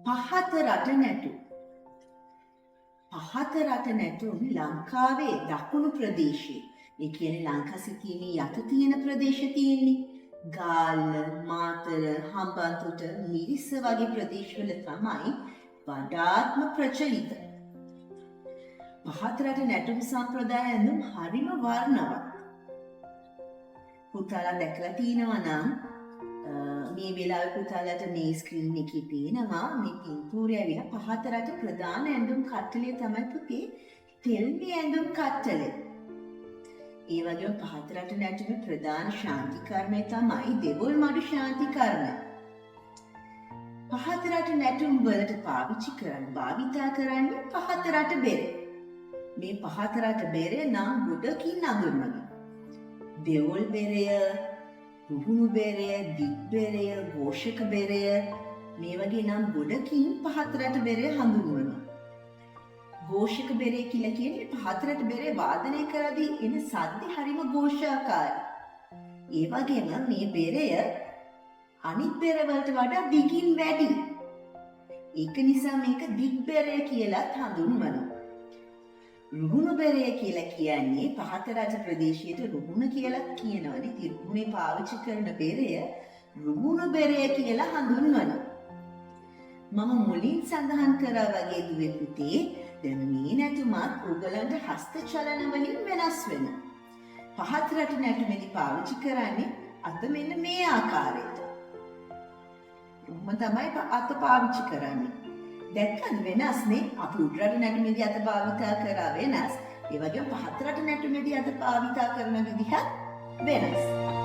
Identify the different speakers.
Speaker 1: පහත රට නැටුම්. පහත රට නැටුම් ලංකාවේ දකුණු ප්‍රදේශයේ, ඒ කියන්නේ ලංකාසිතියේ යට තියෙන ප්‍රදේශ තියෙන්නේ. ගාල්ල, මාතර, හම්බන්තොට, මිරිස්ස වගේ ප්‍රදේශවල තමයි වඩාත්ම ප්‍රචලිත. පහත රට නැටුම් සම්ප්‍රදාය ඇඳුම් හරිම වර්ණවත්. පුතාලා දැකලා තියෙනවා නම් මේ වෙලාවේ පුතාලට මේ ස්ක්‍රීන් එකේ පේනවා මේ පින්තූරය ඇවිල්ලා පහත රට ප්‍රධාන ඇඳුම් කට්ටලය තමයි පුතේ තෙල්මි ඇඳුම් කට්ටලය. ඒ වගේම පහත රට නැටුමේ ප්‍රධාන ශාන්ති කර්මය තමයි දෙවොල් මඩු ශාන්ති කර්මය. පහත රට නැටුම් වලට පාවිච්චි භාවිතා කරන්නේ පහත රට බෙරය. මේ පහත රට බෙරය නම් ගොඩකින් අඳුන්වනවා. දෙවොල් බෙරය, රුහුණු බෙරය, දිග් බෙරය, ഘോഷක බෙරය මේ වගේ නම් ගොඩකින් පහත රට බෙරය හඳුන්වනවා. ഘോഷක බෙරය කියලා කියන්නේ පහත රට බෙරය වාදනය කරද්දී එන සද්ද හරිම ഘോഷාකාරයි. ඒ වගේම මේ බෙරය අනිත් බෙර වලට වඩා දිගින් වැඩි. ඒක නිසා මේක දිග් බෙරය කියලා හඳුන්වනවා. රුහුණු බෙරය කියලා කියන්නේ පහත රට ප්‍රදේශයට රුහුණ කියලා කියනවනේ. රුහුණේ පාවිච්චි කරන බෙරය රුහුණු බෙරය කියලා හඳුන්වනවා. මම මුලින් සඳහන් කරා වගේ දුවේ පුතේ දැන් මේ නැටුමත් ඔයගලන්ට හස්ත චලන වලින් වෙනස් වෙනවා. පහත රට නැටුමේදී පාවිච්චි කරන්නේ අත මෙන්න මේ ආකාරයට. තමයි අත පාවිච්චි කරන්නේ. දැක්කද වෙනස්නේ? අපි උඩරට නැටුමේදී අත භාවිතා කරා වෙනස්. ඒ වගේම පහත රට නැටුමේදී අත භාවිතා කරන විදිහත් වෙනස්.